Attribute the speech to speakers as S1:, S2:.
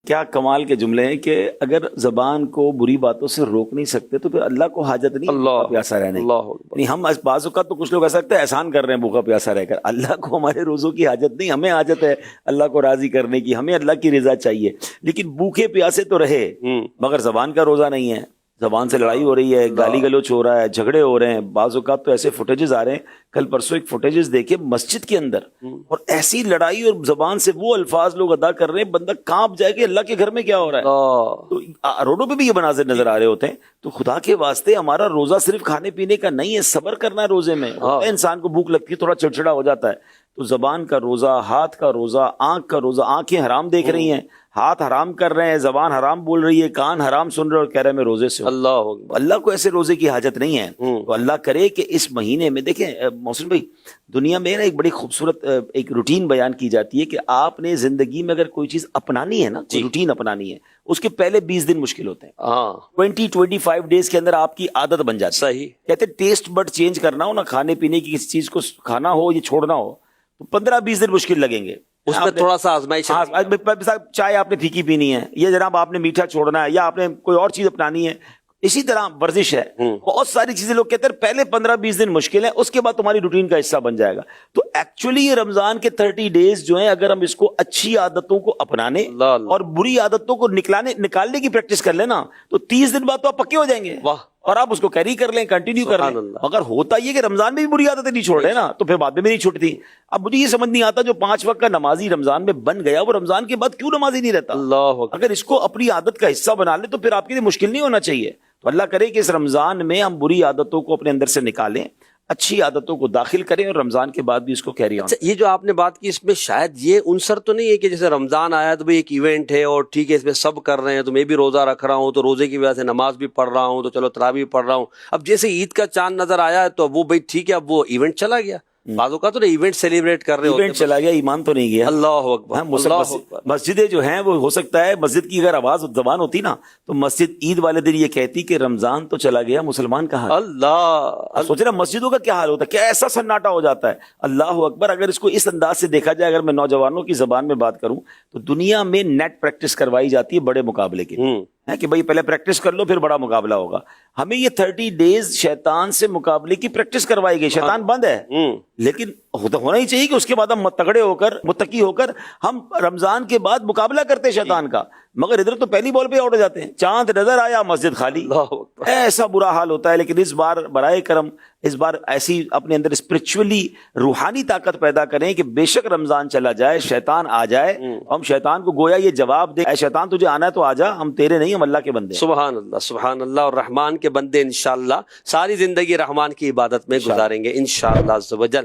S1: کیا کمال کے جملے ہیں کہ اگر زبان کو بری باتوں سے روک نہیں سکتے تو پھر اللہ کو حاجت نہیں
S2: اللہ
S1: پیاسا رہنے کی۔
S2: اللہ
S1: یعنی ہم بعض اوقات تو کچھ لوگ ایسا لگتا ہے احسان کر رہے ہیں بھوکا پیاسا رہ کر، اللہ کو ہمارے روزوں کی حاجت نہیں، ہمیں حاجت ہے اللہ کو راضی کرنے کی، ہمیں اللہ کی رضا چاہیے۔ لیکن بھوکے پیاسے تو رہے مگر زبان کا روزہ نہیں ہے، زبان سے لڑائی ہو رہی ہے، گالی گلوچ ہو رہا ہے، جھگڑے ہو رہے ہیں۔ بعض اوقات تو ایسے فوٹیجز آ رہے ہیں، کل پرسوں ایک فوٹیجز دیکھے مسجد کے اندر، اور ایسی لڑائی اور زبان سے وہ الفاظ لوگ ادا کر رہے ہیں بندہ کانپ جائے کہ اللہ کے گھر میں کیا ہو رہا ہے۔ تو روڈوں پہ بھی یہ مناظر نظر آ رہے ہوتے ہیں۔ تو خدا کے واسطے ہمارا روزہ صرف کھانے پینے کا نہیں ہے، صبر کرنا ہے روزے میں۔ انسان کو بھوک لگتی ہے، تھوڑا چڑچڑا ہو جاتا ہے، تو زبان کا روزہ، ہاتھ کا روزہ، آنکھ کا روزہ۔ آنکھیں حرام دیکھ رہی ہیں، ہاتھ حرام کر رہے ہیں، زبان حرام بول رہی ہے، کان حرام سن رہے اور کہہ رہے ہیں میں روزے سے ہوں۔ اللہ کو ایسے روزے کی حاجت نہیں ہے۔ تو اللہ کرے کہ اس مہینے میں دیکھیں محسن بھائی، دنیا میں نا ایک بڑی خوبصورت ایک روٹین بیان کی جاتی ہے کہ آپ نے زندگی میں اگر کوئی چیز اپنانی ہے نا، کوئی روٹین اپنانی ہے، اس کے پہلے 20 دن مشکل ہوتے ہیں۔ 20-25 ڈیز کے اندر آپ کی عادت بن جاتی ہے۔
S2: صحیح
S1: کہتے ہیں ٹیسٹ بڈ چینج کرنا ہو نا، کھانے پینے کی کسی چیز کو کھانا ہو یا چھوڑنا ہو تو 15-20 دن مشکل لگیں گے۔
S2: اس میں تھوڑا سا آزمائش،
S1: چائے آپ نے پھیکی پینی ہے، یا جناب آپ نے میٹھا چھوڑنا ہے، یا آپ نے کوئی اور چیز اپنانی ہے۔ اسی طرح ورزش ہے، بہت ساری چیزیں لوگ کہتے ہیں پہلے 15-20 دن مشکل ہے، اس کے بعد تمہاری روٹین کا حصہ بن جائے گا۔ تو ایکچولی یہ رمضان کے 30 ڈیز جو ہیں، اگر ہم اس کو اچھی عادتوں کو اپنانے اور بری عادتوں کو نکالنے کی پریکٹس کر لیں نا، تو 30 دن بعد تو آپ پکے ہو جائیں گے، اور آپ اس کو کیری کر لیں، کنٹینیو کر لیں۔ اگر ہوتا یہ کہ رمضان میں بھی بری عادتیں نہیں چھوڑ رہے نا، تو پھر بعد میں بھی نہیں چھوٹتی۔ اب مجھے یہ سمجھ نہیں آتا جو 5 وقت کا نمازی رمضان میں بن گیا، وہ رمضان کے بعد کیوں نمازی نہیں رہتا؟ اگر اس کو اپنی عادت کا حصہ بنا لیں تو پھر آپ کے لیے مشکل نہیں ہونا چاہیے۔ تو اللہ کرے کہ اس رمضان میں ہم بری عادتوں کو اپنے اندر سے نکالیں، اچھی عادتوں کو داخل کریں، اور رمضان کے بعد بھی اس کو کیری آن۔
S2: یہ جو آپ نے بات کی، اس میں شاید یہ عنصر تو نہیں ہے کہ جیسے رمضان آیا تو ایک ایونٹ ہے اور ٹھیک ہے اس میں سب کر رہے ہیں، تو میں بھی روزہ رکھ رہا ہوں تو روزے کی وجہ سے نماز بھی پڑھ رہا ہوں، تو چلو تراویح بھی پڑھ رہا ہوں۔ اب جیسے عید کا چاند نظر آیا ہے تو وہ بھائی ٹھیک ہے، اب وہ ایونٹ چلا گیا۔ بعضوں کا تو ایونٹ سیلیبریٹ کر رہے ہوتے ہیں،
S1: ایونٹ چلا گیا، ایمان تو نہیں گیا۔
S2: اللہ اکبر۔
S1: مسجدیں جو ہیں وہ ہو سکتا ہے مسجد کی اگر آواز زبان ہوتی نا تو مسجد عید والے دن یہ کہتی کہ رمضان تو چلا گیا، مسلمان کا حال۔
S2: اللہ
S1: سوچ رہا مسجدوں کا کیا حال ہوتا ہے، کیا ایسا سناٹا ہو جاتا ہے۔ اللہ اکبر۔ اگر اس کو اس انداز سے دیکھا جائے، اگر میں نوجوانوں کی زبان میں بات کروں تو دنیا میں نیٹ پریکٹس کروائی جاتی ہے بڑے مقابلے کی، ہے کہ بھائی پہلے پریکٹس کر لو پھر بڑا مقابلہ ہوگا۔ ہمیں یہ 30 ڈیز شیطان سے مقابلے کی پریکٹس کروائی گئی۔ شیطان بند ہے، لیکن ہونا ہی چاہیے کہ اس کے بعد ہم تگڑے ہو کر، متقی ہو کر ہم رمضان کے بعد مقابلہ کرتے شیطان کا۔ مگر ادھر تو پہلی بال پہ آؤٹ ہو جاتے ہیں، چاند نظر آیا مسجد خالی، ایسا برا حال ہوتا ہے۔ لیکن اس بار برائے کرم اس بار ایسی اپنے اندر اسپرچولی روحانی طاقت پیدا کریں کہ بے شک رمضان چلا جائے، شیطان آ جائے، ہم شیطان کو گویا یہ جواب دیں، اے شیطان تجھے آنا ہے تو آ جا، ہم تیرے نہیں، ہم اللہ کے بندے۔
S2: سبحان اللہ، سبحان اللہ۔ اور رحمان کے بندے انشاءاللہ ساری زندگی رحمان کی عبادت میں گزاریں گے انشاءاللہ عز و جل۔